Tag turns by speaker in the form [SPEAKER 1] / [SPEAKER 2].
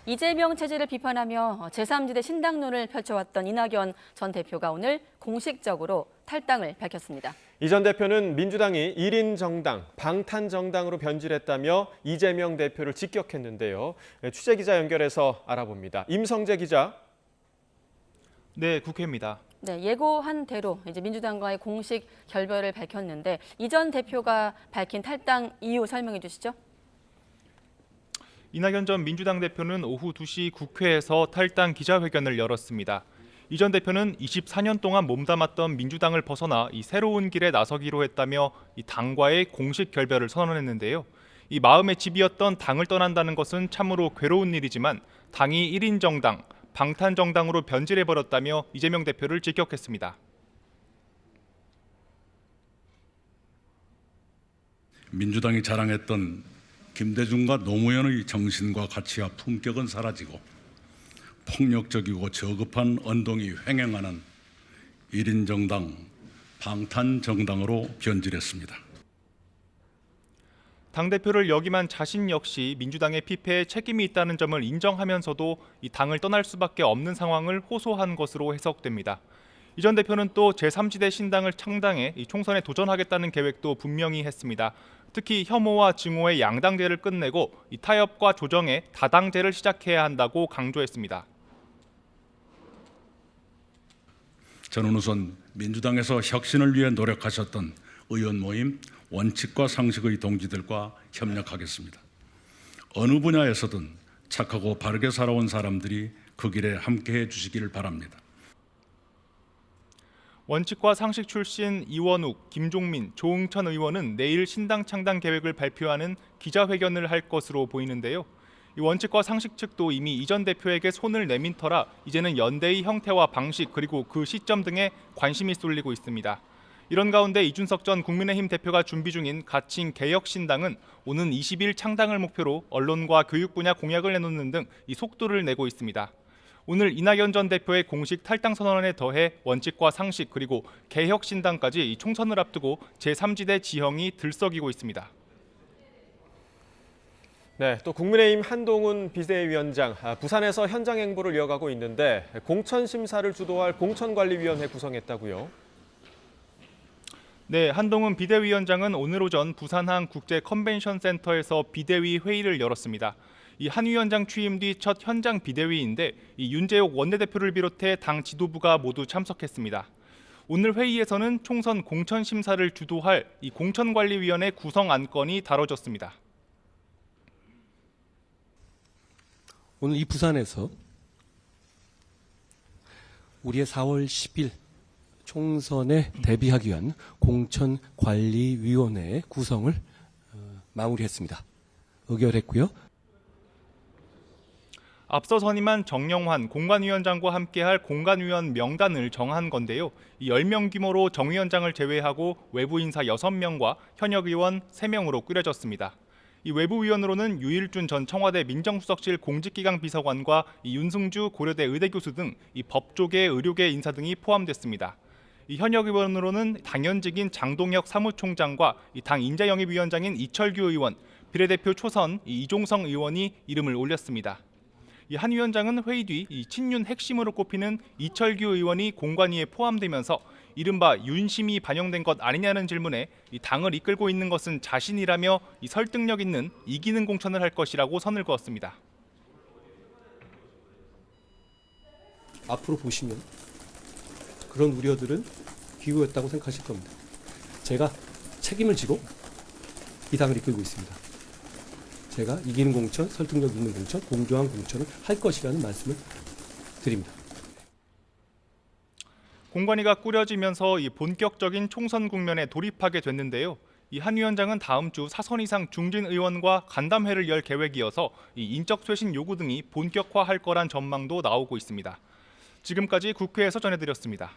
[SPEAKER 1] 이재명 체제를 비판하며 제3지대 신당론을 펼쳐왔던 이낙연 전 대표가 오늘 공식적으로 탈당을 밝혔습니다.
[SPEAKER 2] 이 전 대표는 민주당이 1인 정당, 방탄 정당으로 변질했다며 이재명 대표를 직격했는데요. 취재기자 연결해서 알아봅니다. 임성재 기자.
[SPEAKER 3] 네, 국회입니다.
[SPEAKER 1] 네, 예고한 대로 이제 민주당과의 공식 결별을 밝혔는데 이 전 대표가 밝힌 탈당 이유 설명해 주시죠.
[SPEAKER 3] 이낙연 전 민주당 대표는 오후 2시 국회에서 탈당 기자회견을 열었습니다. 이 전 대표는 24년 동안 몸담았던 민주당을 벗어나 이 새로운 길에 나서기로 했다며 이 당과의 공식 결별을 선언했는데요. 이 마음의 집이었던 당을 떠난다는 것은 참으로 괴로운 일이지만 당이 1인 정당, 방탄 정당으로 변질해버렸다며 이재명 대표를 직격했습니다.
[SPEAKER 4] 민주당이 자랑했던 김대중과 노무현의 정신과 가치와 품격은 사라지고 폭력적이고 저급한 언동이 횡행하는 1인 정당, 방탄 정당으로 변질했습니다.
[SPEAKER 3] 당대표를 역임한 자신 역시 민주당의 피폐에 책임이 있다는 점을 인정하면서도 이 당을 떠날 수밖에 없는 상황을 호소한 것으로 해석됩니다. 이 전 대표는 또 제3지대 신당을 창당해 이 총선에 도전하겠다는 계획도 분명히 했습니다. 특히 혐오와 증오의 양당제를 끝내고 이 타협과 조정의 다당제를 시작해야 한다고 강조했습니다.
[SPEAKER 4] 저는 우선 민주당에서 혁신을 위해 노력하셨던 의원 모임, 원칙과 상식의 동지들과 협력하겠습니다. 어느 분야에서든 착하고 바르게 살아온 사람들이 그 길에 함께해 주시기를 바랍니다.
[SPEAKER 3] 원칙과 상식 출신 이원욱, 김종민, 조응천 의원은 내일 신당 창당 계획을 발표하는 기자회견을 할 것으로 보이는데요. 이 원칙과 상식 측도 이미 이 전 대표에게 손을 내민 터라 이제는 연대의 형태와 방식 그리고 그 시점 등에 관심이 쏠리고 있습니다. 이런 가운데 이준석 전 국민의힘 대표가 준비 중인 가칭 개혁신당은 오는 20일 창당을 목표로 언론과 교육 분야 공약을 내놓는 등 이 속도를 내고 있습니다. 오늘 이낙연 전 대표의 공식 탈당 선언에 더해 원칙과 상식 그리고 개혁신당까지 총선을 앞두고 제3지대 지형이 들썩이고 있습니다.
[SPEAKER 2] 네, 또 국민의힘 한동훈 비대위원장, 부산에서 현장 행보를 이어가고 있는데 공천 심사를 주도할 공천관리위원회 구성했다고요?
[SPEAKER 3] 네, 한동훈 비대위원장은 오늘 오전 부산항 국제 컨벤션 센터에서 비대위 회의를 열었습니다. 이 한 위원장 취임 뒤 첫 현장 비대위인데 이 윤재옥 원내대표를 비롯해 당 지도부가 모두 참석했습니다. 오늘 회의에서는 총선 공천 심사를 주도할 이 공천관리위원회 구성 안건이 다뤄졌습니다.
[SPEAKER 5] 오늘 이 부산에서 우리의 4월 10일 총선에 대비하기 위한 공천관리위원회 구성을 마무리했습니다. 의결했고요.
[SPEAKER 3] 앞서 선임한 정영환 공관위원장과 함께할 공관위원 명단을 정한 건데요. 이 10명 규모로 정 위원장을 제외하고 외부 인사 6명과 현역 의원 3명으로 꾸려졌습니다. 이 외부위원으로는 유일준 전 청와대 민정수석실 공직기강 비서관과 이 윤승주 고려대 의대 교수 등 이 법조계, 의료계 인사 등이 포함됐습니다. 이 현역 의원으로는 당연직인 장동혁 사무총장과 이 당 인재영입위원장인 이철규 의원, 비례대표 초선 이종성 의원이 이름을 올렸습니다. 이 한 위원장은 회의 뒤 이 친윤 핵심으로 꼽히는 이철규 의원이 공관위에 포함되면서 이른바 윤심이 반영된 것 아니냐는 질문에 이 당을 이끌고 있는 것은 자신이라며 이 설득력 있는 이기는 공천을 할 것이라고 선을 그었습니다.
[SPEAKER 5] 앞으로 보시면 그런 우려들은 기우였다고 생각하실 겁니다. 제가 책임을 지고 이 당을 이끌고 있습니다. 제가 이기는 공천, 설득력 있는 공천, 공정한 공천을 할 것이라는 말씀을 드립니다.
[SPEAKER 3] 공관위가 꾸려지면서 이 본격적인 총선 국면에 돌입하게 됐는데요. 이 한 위원장은 다음 주 사선 이상 중진 의원과 간담회를 열 계획이어서 이 인적 쇄신 요구 등이 본격화할 거란 전망도 나오고 있습니다. 지금까지 국회에서 전해드렸습니다.